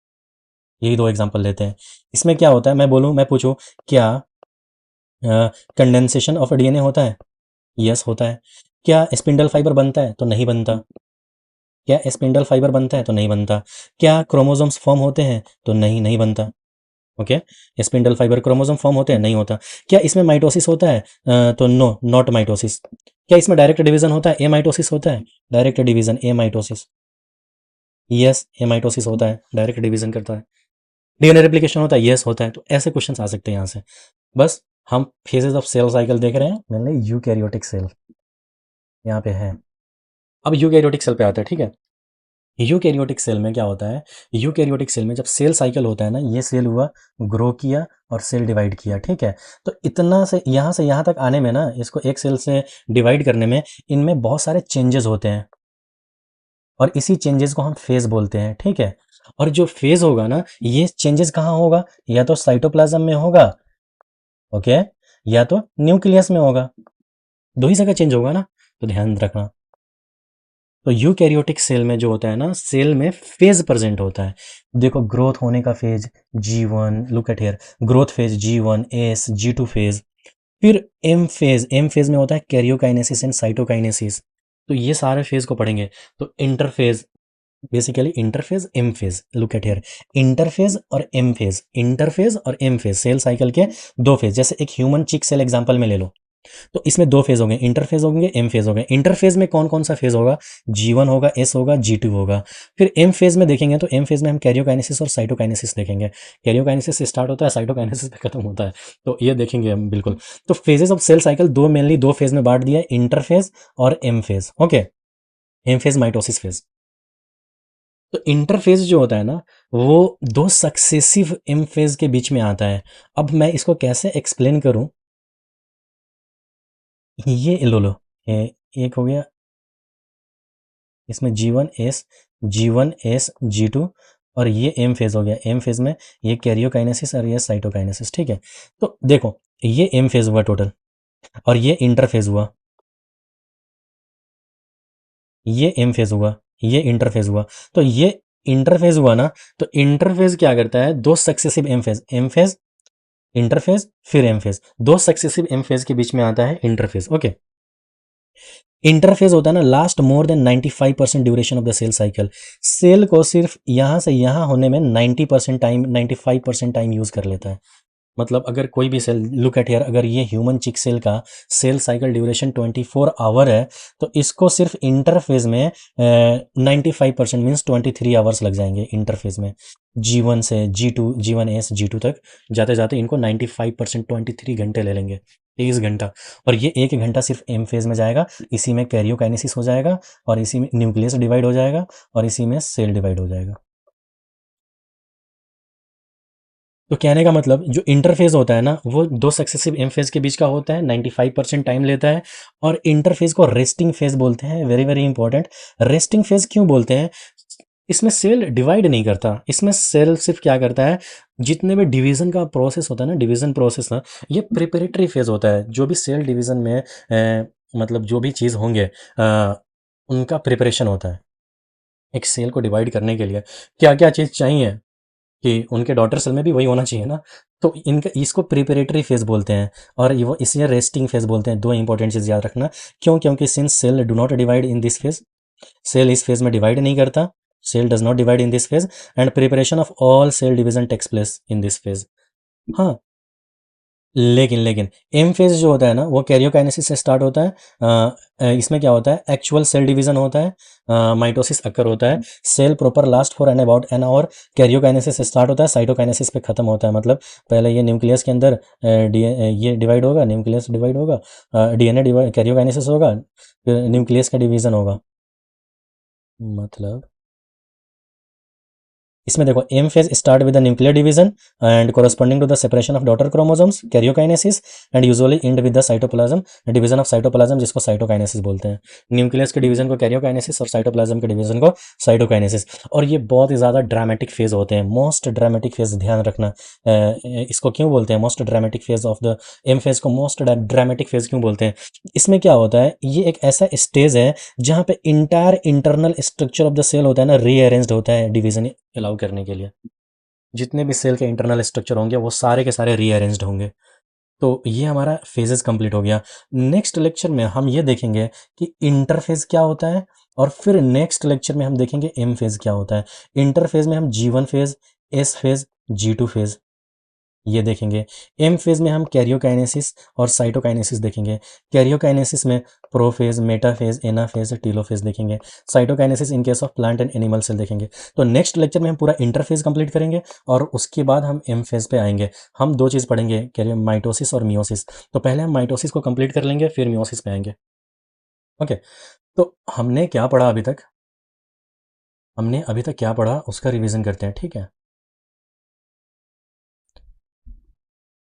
A: यही दो एग्जांपल लेते हैं। इसमें क्या होता है, मैं बोलूँ, मैं पूछूं, क्या कंडेंसेशन ऑफ डीएनए होता है, यस होता है। क्या स्पिंडल फाइबर बनता है, तो नहीं बनता। क्या स्पिंडल फाइबर बनता है, तो नहीं बनता। क्या क्रोमोसोम्स फॉर्म होते हैं, तो नहीं, नहीं बनता। Okay. Spindle fibre chromosome form होते हैं, नहीं होता। क्या इसमें माइटोसिस होता है, तो नो, नॉट माइटोसिस। क्या इसमें डायरेक्ट डिवीजन होता है, ए माइटोसिस होता है, डायरेक्ट डिवीजन, ए माइटोसिस, यस, ए माइटोसिस होता है, डायरेक्ट डिवीजन करता है। डीएनए रेप्लिकेशन होता है, यस होता है। तो ऐसे क्वेश्चन आ सकते हैं यहाँ से। बस हम फेजेस ऑफ सेल साइकिल देख रहे हैं, मैंने यूकैरियोटिक सेल यहाँ पे है। अब यूकैरियोटिक सेल पे आते हैं, ठीक है। यूकैरियोटिक सेल में क्या होता है, यूकैरियोटिक सेल में जब सेल साइकिल होता है ना, ये सेल हुआ, ग्रो किया और सेल डिवाइड किया, ठीक है। तो इतना से यहाँ तक आने में ना, इसको एक सेल से डिवाइड करने में, इनमें बहुत सारे चेंजेस होते हैं और इसी चेंजेस को हम फेज बोलते हैं, ठीक है। और जो फेज होगा ना, ये चेंजेस कहाँ होगा, या तो साइटोप्लाज्म में होगा, ओके, या तो न्यूक्लियस में होगा, दो ही जगह चेंज होगा ना, तो ध्यान रखना। तो यूकैरियोटिक सेल में जो होता है ना, सेल में फेज प्रेजेंट होता है। देखो ग्रोथ होने का phase G1, look at here, growth phase G1, S, G2 phase, फिर एम फेज में होता है कैरियोकाइनेसिस एंड साइटोकाइनेसिस। तो ये सारे फेज को पढ़ेंगे। तो interphase, basically interphase M phase, look at here, interphase और एम फेज, इंटरफेज और एम फेज, सेल साइकिल के दो फेज। जैसे एक ह्यूमन चिक सेल एग्जांपल में ले लो, तो इसमें दो फेज होंगे, इंटरफेज होंगे, एम फेज होंगे। इंटरफेज में कौन कौन सा फेज होगा, G1 होगा, S होगा, G2 होगा। फिर एम फेज में देखेंगे तो एम फेज में हम कैरियोकाइनेसिस और साइटोकाइनेसिस देखेंगे। कैरियोकाइनेसिस से स्टार्ट होता है, साइटोकाइनेसिस पे खत्म होता है, तो ये देखेंगे हम बिल्कुल। तो फेजेस ऑफ सेल साइकिल दो, मेनली दो फेज में बांट दिया, इंटरफेज और M phase, okay. M phase mitosis phase. तो इंटरफेज जो होता है ना, वो दो सक्सेसिव एम फेज के बीच में आता है। अब मैं इसको कैसे एक्सप्लेन करूं, ये लो लो, एक हो गया, इसमें G1 S G2, और ये एम फेज हो गया। एम फेज में ये कैरियोकाइनेसिस और ये साइटोकाइनेसिस, ठीक है। तो देखो ये एम फेज हुआ टोटल, और ये इंटरफेज हुआ, ये एम फेज हुआ, ये इंटरफेज हुआ। तो ये इंटरफेज हुआ ना, तो इंटरफेज क्या करता है, दो सक्सेसिव एम फेज, इंटरफेज, फिर एम फेज, दो सक्सेसिव एम फेज के बीच में आता है इंटरफेज, ओके। इंटरफेज होता है ना, last more than 95% duration of the cell cycle. Cell को सिर्फ यहां से यहां होने में 90% टाइम, 95% टाइम यूज कर लेता है। मतलब अगर कोई भी सेल, लुक एट हियर, अगर ये ह्यूमन चिक सेल का सेल साइकिल ड्यूरेशन 24 आवर है, तो इसको सिर्फ इंटरफेज में 95% मीन्स 23 आवर्स लग जाएंगे इंटरफेज में। G1 से G2, G1S G2 तक जाते जाते इनको 95% 23 घंटे ले लेंगे, 23 घंटा। और ये 1 घंटा सिर्फ एम फेज में जाएगा, इसी में कैरियोकाइनेसिस हो जाएगा, और इसी में न्यूक्लियस डिवाइड हो जाएगा, और इसी में सेल डिवाइड हो जाएगा। तो कहने का मतलब, जो इंटरफेज होता है ना, वो दो सक्सेसिव एम फेज के बीच का होता है, 95% टाइम लेता है। और इंटरफेज को रेस्टिंग फेज बोलते हैं, very very important. Resting phase क्यों बोलते हैं, इसमें सेल डिवाइड नहीं करता, इसमें सेल सिर्फ क्या करता है, जितने भी डिवीजन का प्रोसेस होता है ना, डिवीजन प्रोसेस ना, ये प्रिपरेटरी फेज होता है। जो भी सेल डिवीजन में मतलब जो भी चीज़ होंगे, उनका प्रिपरेशन होता है। एक सेल को डिवाइड करने के लिए क्या क्या चीज़ चाहिए, कि उनके डॉटर सेल में भी वही होना चाहिए ना। तो इनका, इसको प्रिपरेटरी फेज बोलते हैं, और ये वो इसलिए रेस्टिंग फेज बोलते हैं। दो इंपॉर्टेंट चीज़ याद रखना, क्यों, क्योंकि since cell do not divide in this phase, cell इस फेज में डिवाइड नहीं करता, cell does not divide in this phase, and preparation of all cell division takes place in this phase. हाँ, लेकिन एम फेज जो होता है ना, वो कैरियोकाइनेसिस से स्टार्ट होता है। इसमें क्या होता है, एक्चुअल सेल डिवीजन होता है, माइटोसिस अकर होता है, cell proper last for an about an hour, karyokinesis से स्टार्ट होता है, साइटोकाइनेसिस पे खत्म होता है। मतलब पहले ये न्यूक्लियस के अंदर ये डिवाइड होगा, न्यूक्लियस डिवाइड होगा, डीएनए डिवाइड, कैरियोकाइनेसिस होगा, फिर न्यूक्लियस का डिवीजन होगा। मतलब इसमें देखो, M phase start with the nuclear division and corresponding to the separation of daughter chromosomes, karyokinesis, and usually end with the cytoplasm, division of cytoplasm, जिसको cytokinesis बोलते हैं। न्यूक्लियस के डिवीजन को कैरियोकाइनेसिस, और साइटोप्लाज्म के डिवीजन को cytokinesis. और ये बहुत ही ज़्यादा ड्रामेटिक फेज होते हैं, मोस्ट ड्रामेटिक फेज, ध्यान रखना। इसको क्यों बोलते हैं most dramatic phase of the M phase को मोस्ट ड्रामेटिक फेज क्यों बोलते हैं, इसमें क्या होता है, ये एक ऐसा स्टेज है जहाँ पे entire internal structure of the cell होता है ना, रीअरेंज्ड होता है डिवीजन अलाउ करने के लिए। जितने भी सेल के इंटरनल स्ट्रक्चर होंगे, वो सारे के सारे रीअरेंज्ड होंगे। तो ये हमारा फेजेस कंप्लीट हो गया। नेक्स्ट लेक्चर में हम ये देखेंगे कि इंटरफेज क्या होता है, और फिर नेक्स्ट लेक्चर में हम देखेंगे एम फेज क्या होता है। इंटरफेज में हम G1 phase, S phase, G2 phase ये देखेंगे। एम फेज में हम कैरियोकाइनेसिस और साइटोकाइनेसिस देखेंगे। कैरियोकाइनेसिस में प्रोफेज, मेटाफेज, एनाफेज, टीलोफेज देखेंगे। Cytokinesis in case of plant and animal cell देखेंगे। तो नेक्स्ट लेक्चर में हम पूरा इंटरफेज कंप्लीट करेंगे, और उसके बाद हम एम फेज पे आएंगे। हम दो चीज़ पढ़ेंगे, कैरियो माइटोसिस और मियोसिस। तो पहले हम माइटोसिस को कंप्लीट कर लेंगे, फिर मियोसिस पे आएंगे, ओके। तो हमने क्या पढ़ा अभी तक, हमने अभी तक क्या पढ़ा उसका रिविजन करते हैं, ठीक है।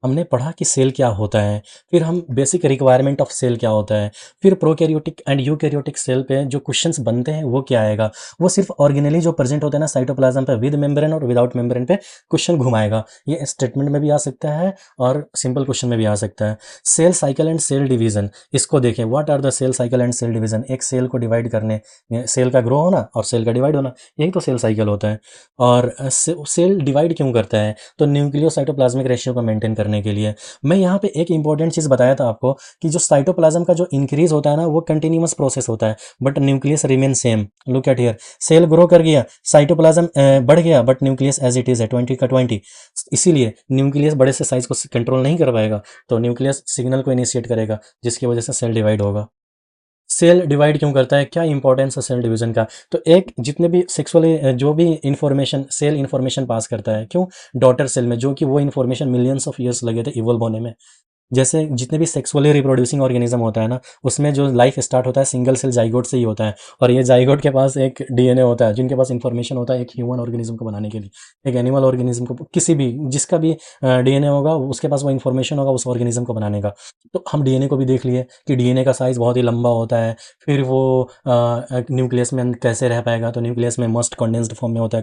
A: हमने पढ़ा कि सेल क्या होता है, फिर हम बेसिक रिक्वायरमेंट ऑफ सेल क्या होता है, फिर प्रोकैरियोटिक एंड यूकैरियोटिक सेल पे जो क्वेश्चंस बनते हैं वो क्या आएगा। वो सिर्फ ऑर्गेनेली जो प्रेजेंट होते हैं ना साइटोप्लाज्म पे, विद मेम्ब्रेन और विदाउट मेम्ब्रेन पे क्वेश्चन घुमाएगा। ये स्टेटमेंट में भी आ सकता है और सिंपल क्वेश्चन में भी आ सकता है। Cell cycle and cell division, इसको देखें, what are the cell cycle and cell division. एक सेल को डिवाइड करने, सेल का ग्रो होना और सेल का डिवाइड होना, यही तो सेल साइकिल होता है। और सेल डिवाइड क्यों करता है, तो न्यूक्लियोसाइटोप्लाज्मिक रेशियो को मेंटेन करने के लिए। मैं यहाँ पे एक इंपॉर्टेंट चीज़ बताया था आपको कि जो साइटोप्लाज्म का जो इंक्रीज होता है ना, वो कंटिन्यूअस प्रोसेस होता है, but nucleus remain same. Look at here, cell grow कर गया, साइटोप्लाज्म बढ़ गया, but nucleus as it is है 20 का 20। इसीलिए न्यूक्लियस बड़े से साइज को कंट्रोल नहीं कर पाएगा, तो न्यूक्लियस सिग्नल को इनिशिएट करेगा, जिसकी वजह से सेल डिवाइड होगा। सेल डिवाइड क्यों करता है, क्या इंपॉर्टेंस है सेल डिवीजन का, तो एक जितने भी सेक्सुअली जो भी इंफॉर्मेशन सेल इंफॉर्मेशन पास करता है, क्यों, डॉटर सेल में, जो कि वो इंफॉर्मेशन मिलियंस ऑफ ईयर्स लगे थे इवॉल्व होने में। जैसे जितने भी सेक्सुअली रिप्रोड्यूसिंग ऑर्गेनिज्म होता है ना, उसमें जो लाइफ स्टार्ट होता है सिंगल सेल जाइगोट से ही होता है, और ये जाइगोट के पास एक डीएनए होता है, जिनके पास इंफॉर्मेशन होता है एक ह्यूमन ऑर्गेनिज्म को बनाने के लिए, एक एनिमल ऑर्गेनिज्म को, किसी भी जिसका भी डीएनए होगा उसके पास वो इन्फॉर्मेशन होगा उस ऑर्गेनिज्म को बनाने का। तो हम डीएनए को भी देख लिए कि डीएनए का साइज बहुत ही लंबा होता है, फिर वो न्यूक्लियस में कैसे रह पाएगा, तो न्यूक्लियस में मस्ट कंडेंस्ड फॉर्म में होता है,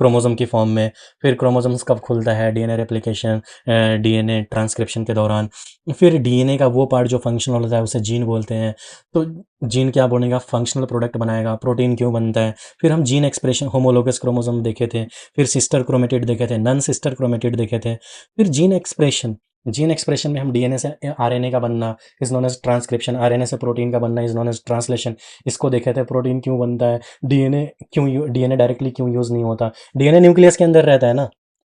A: क्रोमोसोम की फॉर्म में। फिर क्रोमोसोम्स कब खुलता है, डीएनए रेप्लिकेशन, डीएनए ट्रांसक्रिप्शन के दौरान। फिर डीएनए का वो पार्ट जो फंक्शनल होता है उसे जीन बोलते हैं, तो जीन क्या बनेगा, फंक्शनल प्रोडक्ट बनाएगा। प्रोटीन क्यों बनता है, फिर हम जीन एक्सप्रेशन, होमोलोगस क्रोमोसोम देखे थे, फिर सिस्टर क्रोमेटिड देखे थे, नन सिस्टर क्रोमेटिड देखे थे, फिर जीन एक्सप्रेशन में हम डीएनए से आरएनए का बनना is known as transcription, RNA से प्रोटीन का बनना इज नोन एज ट्रांसलेशन, इसको देखे थे। प्रोटीन क्यों बनता है, डीएनए डायरेक्टली क्यों यूज नहीं होता, डीएनए न्यूक्लियस के अंदर रहता है ना,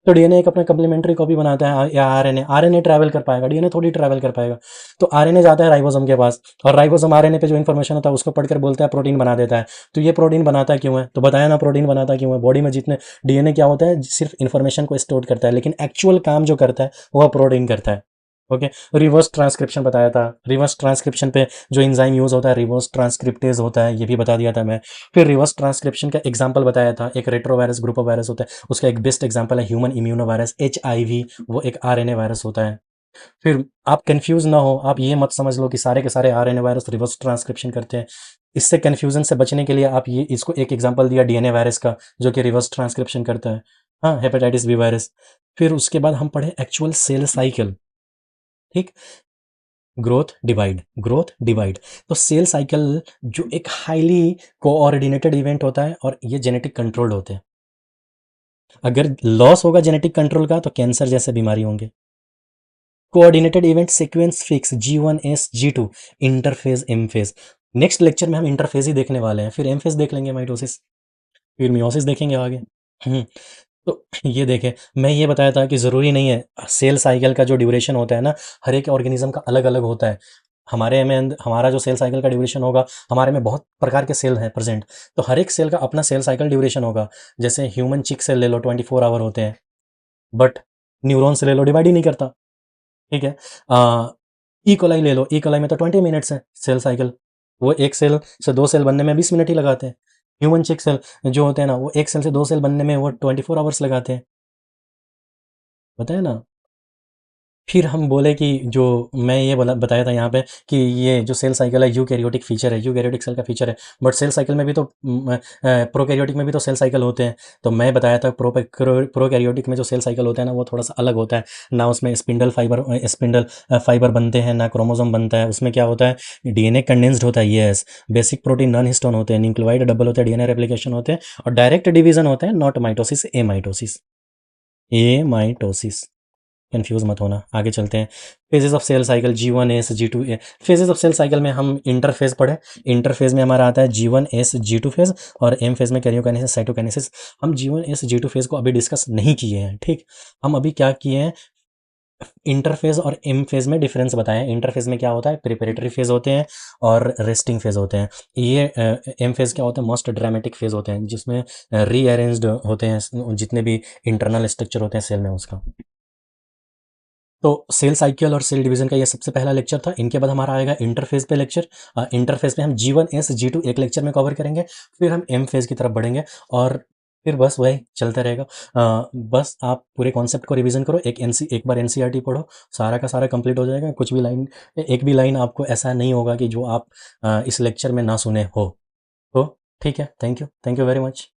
A: तो डीएनए एक अपने कम्प्लीमेंट्री कॉपी बनाता है, या आरएनए ट्रैवल कर पाएगा, डीएनए थोड़ी ट्रैवल कर पाएगा। तो आरएनए जाता है राइबोसोम के पास, और राइबोसोम आरएनए पे जो इन्फॉर्मेशन होता है उसको पढ़कर बोलता है प्रोटीन बना देता है। तो ये प्रोटीन बनाता क्यों है, तो बताया ना प्रोटीन बनाता क्यों है। बॉडी में जितने डीएनए क्या होता है, सिर्फ इन्फॉर्मेशन को स्टोर करता है, लेकिन एक्चुअल काम जो करता है वह प्रोटीन करता है। ओके, रिवर्स ट्रांसक्रिप्शन बताया था, रिवर्स ट्रांसक्रिप्शन पे जो एंजाइम यूज होता है रिवर्स ट्रांसक्रिप्टेज होता है, ये भी बता दिया था मैं। फिर रिवर्स ट्रांसक्रिप्शन का एग्जांपल बताया था, एक रेट्रोवायरस ग्रुप ऑफ वायरस होता है, उसका एक बेस्ट एग्जांपल है ह्यूमन इम्यूनो वायरस, HIV, वो एक आरएनए वायरस होता है। फिर आप कंफ्यूज ना हो, आप ये मत समझ लो कि सारे के सारे आरएनए वायरस रिवर्स ट्रांसक्रिप्शन करते हैं। इससे कंफ्यूजन से बचने के लिए आप ये इसको एक एग्जांपल दिया डीएनए वायरस का, जो कि रिवर्स ट्रांसक्रिप्शन करता है। हाँ, हेपेटाइटिस बी वायरस। फिर उसके बाद हम पढ़े एक्चुअल सेल साइकिल, ठीक, ग्रोथ डिवाइड। तो सेल साइकिल जो एक हाईली कोऑर्डिनेटेड इवेंट होता है, और ये जेनेटिक कंट्रोल्ड होते हैं। अगर लॉस होगा जेनेटिक कंट्रोल का तो कैंसर जैसे बीमारी होंगे। Coordinated event sequence fix, G1S G2, interphase M phase. Next lecture में हम इंटरफेज ही देखने वाले हैं, फिर एमफेज देख लेंगे, माइटोसिस, फिर मियोसिस देखेंगे आगे। तो ये देखें, मैं ये बताया था कि ज़रूरी नहीं है, सेल साइकिल का जो ड्यूरेशन होता है ना, हर एक ऑर्गेनिज्म का अलग अलग होता है। हमारा जो सेल साइकिल का ड्यूरेशन होगा, हमारे में बहुत प्रकार के सेल हैं प्रेजेंट, तो हर एक सेल का अपना सेल साइकिल ड्यूरेशन होगा। जैसे ह्यूमन चिक सेल ले लो, 24 आवर होते हैं, बट न्यूरॉन से ले लो, डिवाइड ही नहीं करता, ठीक है। ई कोलाई ले लो, ई कोलाई में तो 20 मिनट्स है सेल साइकिल, वो एक सेल से दो सेल बनने में 20 मिनट ही लगाते हैं। ह्यूमन चिक सेल जो होते हैं ना, वो एक सेल से दो सेल बनने में वो 24 आवर्स लगाते हैं, बताया ना। फिर हम बोले कि जो मैं ये बताया था यहाँ पे कि ये जो सेल साइकिल है यूकैरियोटिक फीचर है, यूकैरियोटिक सेल का फीचर है, बट सेल साइकिल में भी तो प्रोकैरियोटिक में भी तो सेल साइकिल होते हैं। तो मैं बताया था प्रोकैरियोटिक में जो सेल साइकिल होता है ना, वो थोड़ा सा अलग होता है ना, उसमें स्पिंडल फाइबर बनते हैं ना, क्रोमोसोम बनता है। उसमें क्या होता है, डीएनए कंडेंस्ड होता है, yes, basic protein non histone होते हैं, न्यूक्लियोइड डबल होते हैं, डीएनए रेप्लिकेशन होते हैं, और डायरेक्ट डिवीजन होते हैं, not mitosis, amitosis. Confuse मत होना, आगे चलते हैं। Phases of cell cycle, G1S G2। Phases of cell cycle में हम इंटरफेज पढ़े, इंटरफेज में हमारा आता है G1S G2 फेज, और एम फेज में कैरियोकाइनेसिस साइटोकाइनेसिस। हम G1S G2 फेज को अभी डिस्कस नहीं किए हैं, ठीक। हम अभी क्या किए हैं, इंटरफेज और एम फेज में डिफरेंस बताएं। इंटरफेज में क्या होता है, प्रिपरेटरी फेज होते हैं और रेस्टिंग फेज होते हैं। ये एम फेज क्या होता है, मोस्ट ड्रामेटिक फेज होते हैं, जिसमें रीअरेंज्ड होते हैं जितने भी इंटरनल स्ट्रक्चर होते हैं सेल में उसका। तो सेल साइकिल और सेल डिवीजन का ये सबसे पहला लेक्चर था। इनके बाद हमारा आएगा इंटरफेज पे लेक्चर। इंटरफेज में हम G1S G2 एक लेक्चर में कवर करेंगे, फिर हम एम फेज की तरफ बढ़ेंगे। और फिर बस वही चलता रहेगा। बस आप पूरे कॉन्सेप्ट को रिवीजन करो, एक बार एनसीईआरटी पढ़ो, सारा का सारा कंप्लीट हो जाएगा। कुछ भी लाइन, एक भी लाइन आपको ऐसा नहीं होगा कि जो आप इस लेक्चर में ना सुने हो। तो ठीक है, थैंक यू वेरी मच।